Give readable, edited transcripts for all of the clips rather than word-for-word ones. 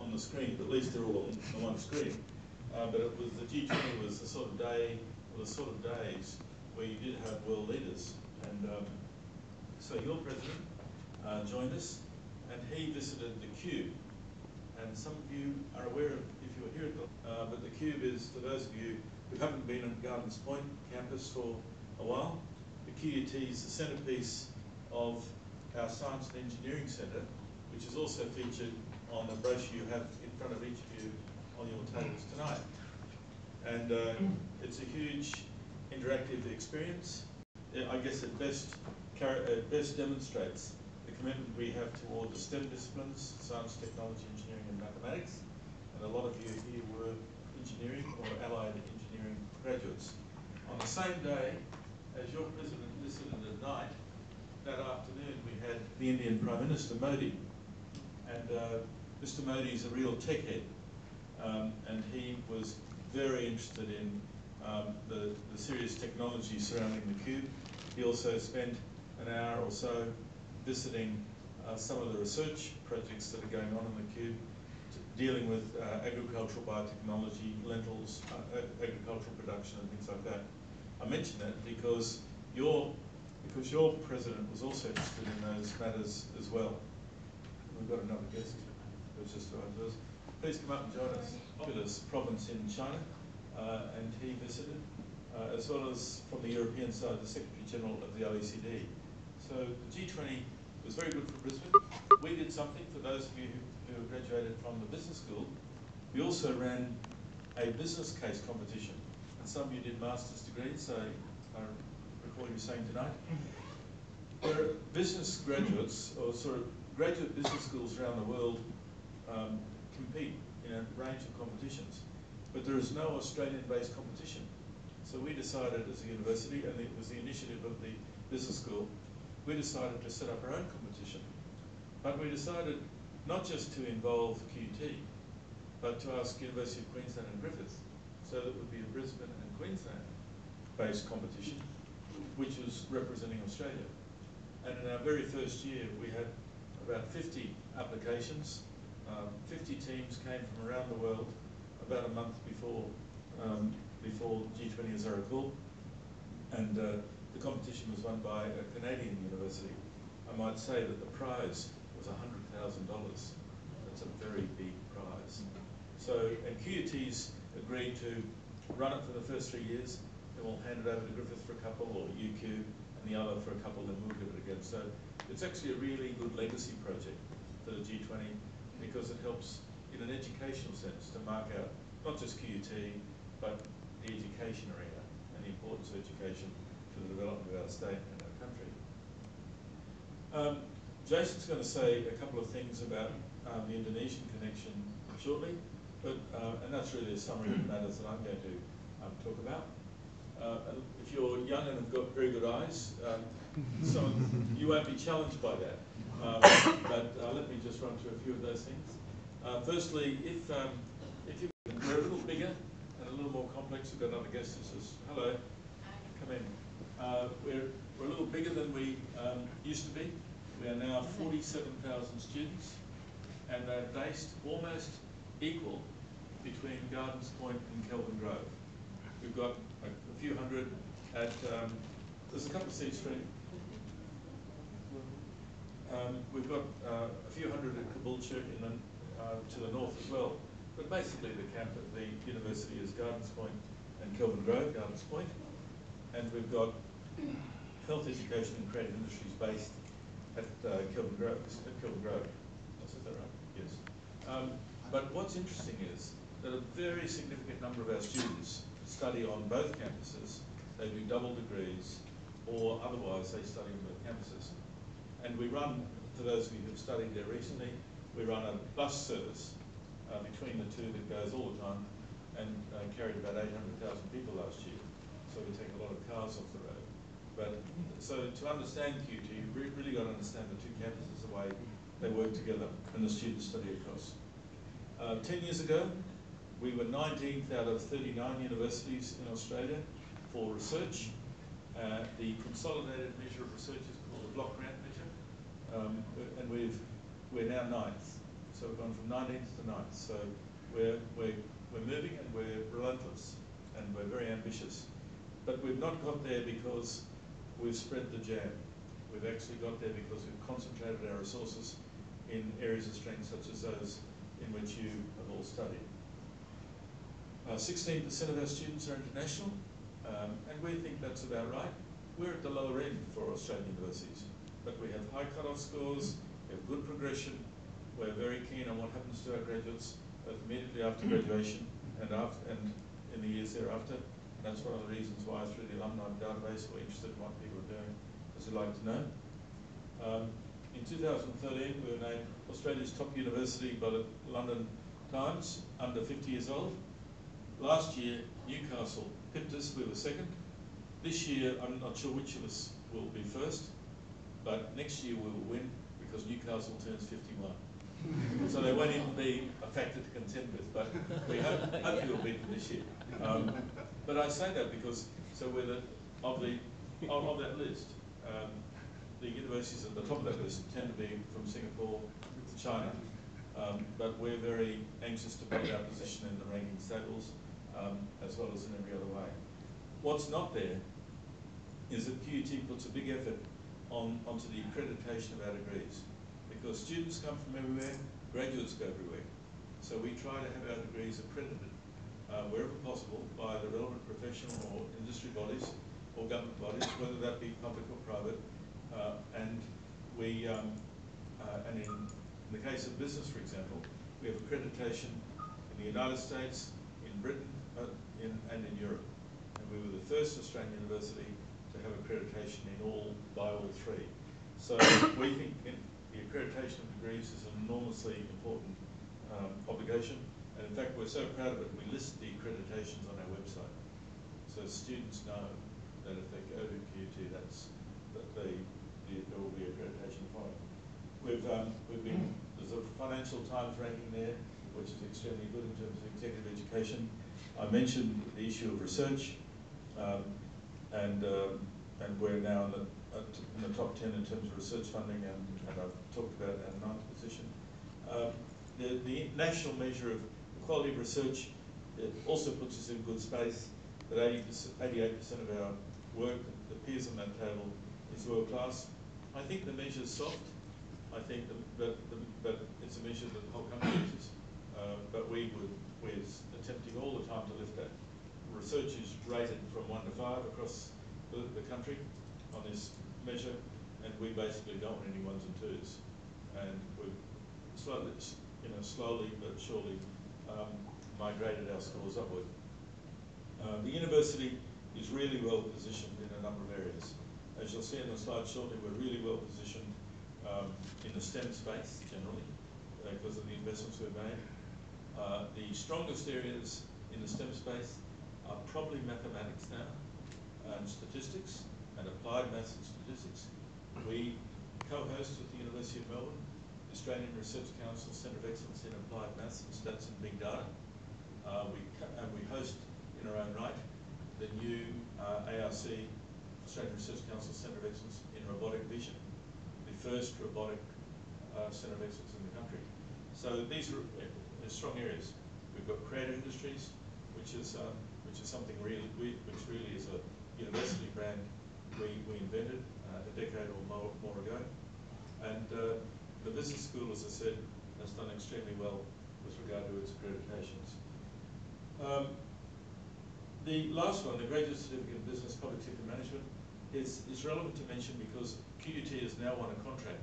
on the screen, but at least they're all on the one screen. But it was the G20 was the sort of day, or the sort of days where you did have world leaders, and so your president joined us, and he visited the Cube. And some of you are aware of, if you were here at the, but the Cube is, for those of you who haven't been on Gardens Point campus for a while, the QUT is the centrepiece of our Science and Engineering Centre, which is also featured on the brochure you have in front of each of you on your tables tonight. And it's a huge interactive experience. I guess it best demonstrates the commitment we have toward the STEM disciplines, science, technology, engineering and mathematics. And a lot of you here were engineering or allied engineering graduates. On the same day as your president visited at night, that afternoon we had the Indian Prime Minister Modi. And Mr. Modi is a real tech head, and he was very interested in the serious technology surrounding the Cube. He also spent an hour or so visiting some of the research projects that are going on in the Cube, dealing with agricultural biotechnology, lentils, agricultural production and things like that. I mention that because your president was also interested in those matters as well. We've got another guest who's just arrived with us. Please come up and join us. Populous province in China, and he visited, as well as from the European side, the Secretary General of the OECD. So the G20 was very good for Brisbane. We did something for those of you who graduated from the business school. We also ran a business case competition, and some of you did master's degrees, so I recall you saying tonight. There are business graduates, or sort of graduate business schools around the world compete in a range of competitions, but there is no Australian-based competition. So we decided as a university, and it was the initiative of the business school, we decided to set up our own competition. But we decided not just to involve QUT, but to ask University of Queensland and Griffith, so that it would be a Brisbane and Queensland-based competition, which was representing Australia. And in our very first year, we had about 50 applications. 50 teams came from around the world about a month before G20, as I recall. And the competition was won by a Canadian university. I might say that the prize was $100,000. That's a very big prize. So, and QUT's agreed to run it for the first 3 years, then we'll hand it over to Griffith for a couple, or UQ, and the other for a couple, then we'll give it again. So it's actually a really good legacy project for the G20, because it helps in an educational sense to mark out not just QUT, but the education arena and the importance of education to the development of our state and our country. Jason's going to say a couple of things about the Indonesian connection shortly, but and that's really a summary of the matters that I'm going to talk about. If you're young and have got very good eyes, you won't be challenged by that. But let me just run through a few of those things. Firstly, if we're a little bigger and a little more complex, we've got another guest who says, hello, come in. We're a little bigger than we used to be. We are now 47,000 students, and they're based almost equal between Gardens Point and Kelvin Grove. We've got a few hundred at, there's a couple of seats for we've got a few hundred at Caboolture to the north as well. But basically the university is Gardens Point and Kelvin Grove, Gardens Point. And we've got health education and creative industries based at Kelvin Grove. I said that right? Yes. But what's interesting is that a very significant number of our students study on both campuses. They do double degrees, or otherwise they study on both campuses. And we run, for those of you who've studied there recently, we run a bus service between the two that goes all the time, and carried about 800,000 people last year. So we take a lot of cars off the road. But so to understand QUT, you've really got to understand the two campuses, the way they work together, and the students study across. 10 years ago, we were 19th out of 39 universities in Australia for research. The consolidated measure of research is called the block grant measure, and we're now 9th. So we've gone from 19th to 9th. So we're moving and we're relentless and we're very ambitious. But we've not got there because we've spread the jam. We've actually got there because we've concentrated our resources in areas of strength such as those in which you have all studied. 16% of our students are international, and we think that's about right. We're at the lower end for Australian universities, but we have high cut-off scores, we have good progression, we're very keen on what happens to our graduates both immediately after graduation and in the years thereafter. And that's one of the reasons why through the alumni database we're interested in what people are doing, as we'd like to know. In 2013 we were named Australia's top university by the London Times, under 50 years old. Last year Newcastle pipped us, we were second. This year I'm not sure which of us will be first, but next year we will win because Newcastle turns 51. So they won't even be a factor to contend with, but we hopefully we'll beat them this year. But I say that because, so we're of that list, the universities at the top of that list tend to be from Singapore to China, but we're very anxious to build our position in the ranking tables, as well as in every other way. What's not there is that QUT puts a big effort onto the accreditation of our degrees, because students come from everywhere, graduates go everywhere. So we try to have our degrees accredited wherever possible by the relevant professional or industry bodies or government bodies, whether that be public or private. And in the case of business, for example, we have accreditation in the United States, in Britain, and in Europe. And we were the first Australian university to have accreditation by all three. So we think the accreditation of degrees is an enormously important obligation, and in fact we're so proud of it, we list the accreditations on our website, so students know that if they go to QUT, there will be accreditation following. There's a Financial Times ranking there, which is extremely good in terms of executive education. I mentioned the issue of research, and we're now in the top 10 in terms of research funding, and I've talked about our 9th position. The national measure of quality of research, it also puts us in good space, that 88% of our work that appears on that table is world class. I think the measure is soft. I think that it's a measure that the whole country uses, but we're attempting all the time to lift that. Research is rated from 1 to 5 across the country on this measure, and we basically don't want any 1s and 2s. And we've slowly but surely migrated our scores upward. The university is really well positioned in a number of areas. As you'll see in the slide shortly, we're really well positioned in the STEM space generally, because of the investments we've made. The strongest areas in the STEM space are probably mathematics now, and statistics, and applied maths and statistics. We co-host with the University of Melbourne, the Australian Research Council Centre of Excellence in Applied Maths and Stats and Big Data. We host in our own right the new ARC, Australian Research Council Centre of Excellence in Robotic Vision, the first robotic centre of excellence in the country. So these are strong areas. We've got creative industries, which is something which really is a university brand we invented a decade or more ago. And the business school, as I said, has done extremely well with regard to its accreditations. The last one, the Graduate Certificate in Business Public Sector Management, is relevant to mention because QUT has now won a contract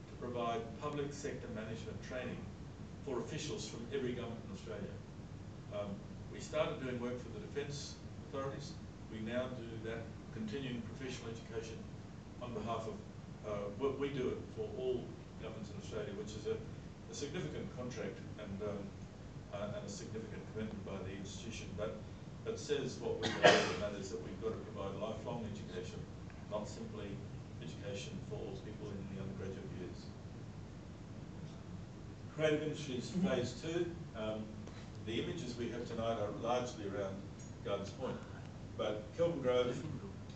to provide public sector management training for officials from every government in Australia. We started doing work for the defence authorities. We now do that continuing professional education on behalf of, we do it for all governments in Australia, which is a significant contract and a significant commitment by the institution. But it says what we know, and that is that we've got to provide lifelong education, not simply education for people in the undergraduate years. Creative Industries Phase 2. The images we have tonight are largely around Gardens Point, but Kelvin Grove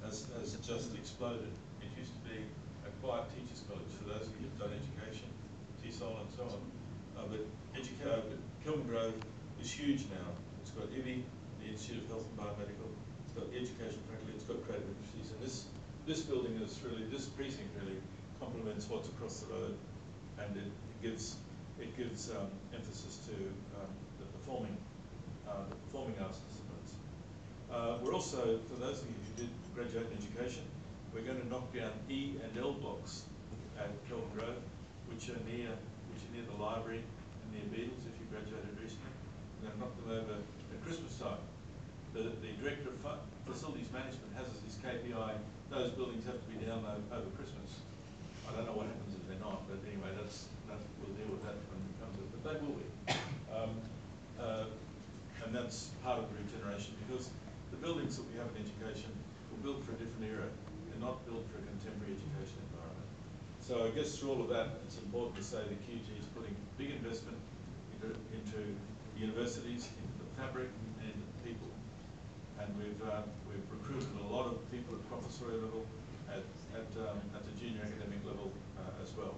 has just exploded. It used to be a quiet teachers' college for those of you who've done education, TESOL and so on. But Kelvin Grove is huge now. It's got IBI, the Institute of Health and Biomedical. It's got the Education Faculty. It's got creative industries, and this building is really, this precinct really complements what's across the road, and it gives emphasis to the performing arts disciplines. We're also, for those of you who did graduate in education, we're going to knock down E and L blocks at Kelvin Grove, which are near the library and near Beatles. If you graduated recently, we're going to knock them over at Christmas time. The Director of Facilities Management has as his KPI, those buildings have to be down over Christmas. I don't know what happens if they're not, but anyway, we'll deal with that when it comes to it, but they will be. And that's part of the regeneration, because the buildings that we have in education were built for a different era. They're not built for a contemporary education environment. So I guess through all of that, it's important to say that QUT is putting big investment into the universities, into the fabric, and into the people. And we've recruited a lot of people at professoriate level, at the junior academic level as well.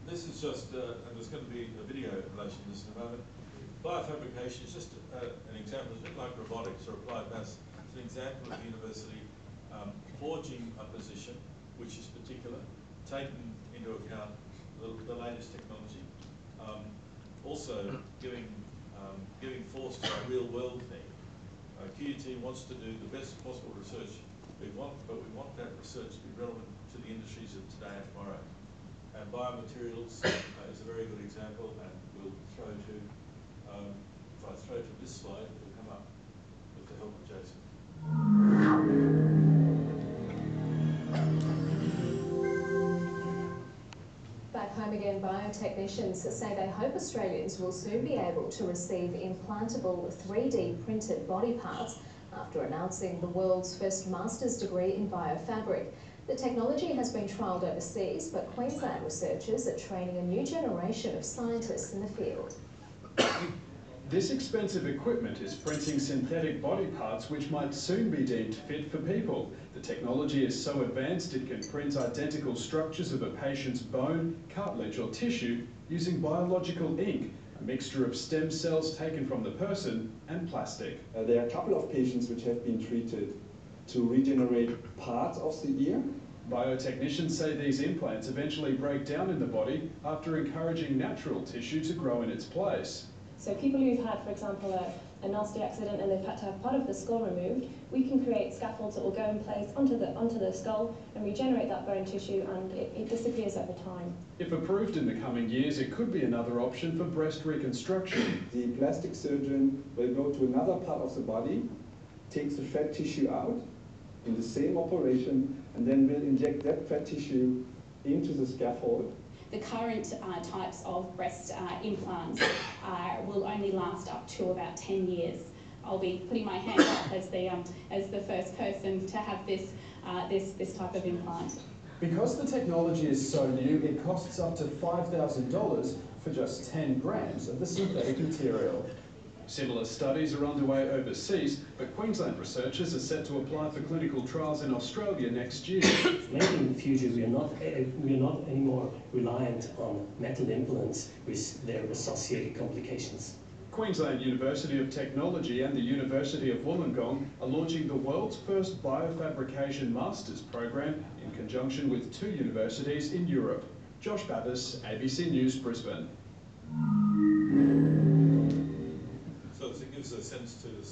This is just, and there's going to be a video in relation to this in a moment. Biofabrication is just an example. It's a bit like robotics or applied maths. It's an example of the university forging a position which is particular, taking into account the latest technology, also giving force to a real world thing. QUT wants to do the best possible research but we want that research to be relevant to the industries of today and tomorrow. And biomaterials is a very good example, and we'll throw to, if I throw to this slide, it will come up with the help of Jason. Back home again, biotechnicians say they hope Australians will soon be able to receive implantable 3D printed body parts after announcing the world's first master's degree in biofabric. The technology has been trialled overseas, but Queensland researchers are training a new generation of scientists in the field. This expensive equipment is printing synthetic body parts which might soon be deemed fit for people. The technology is so advanced it can print identical structures of a patient's bone, cartilage or tissue using biological ink, a mixture of stem cells taken from the person and plastic. There are a couple of patients which have been treated to regenerate parts of the ear. Biotechnicians say these implants eventually break down in the body after encouraging natural tissue to grow in its place. So people who've had, for example, a nasty accident and they've had to have part of the skull removed, we can create scaffolds that will go in place onto the skull and regenerate that bone tissue, and it disappears over time. If approved in the coming years, it could be another option for breast reconstruction. The plastic surgeon will go to another part of the body, takes the fat tissue out in the same operation, and then will inject that fat tissue into the scaffold. The current types of breast implants will only last up to about 10 years. I'll be putting my hand up as the first person to have this type of implant. Because the technology is so new, it costs up to $5,000 for just 10 grams of the synthetic material. Similar studies are underway overseas, but Queensland researchers are set to apply for clinical trials in Australia next year. Maybe in the future we are not anymore reliant on metal implants with their associated complications. Queensland University of Technology and the University of Wollongong are launching the world's first biofabrication master's program in conjunction with 2 universities in Europe. Josh Babis, ABC News, Brisbane. So it gives a sense to the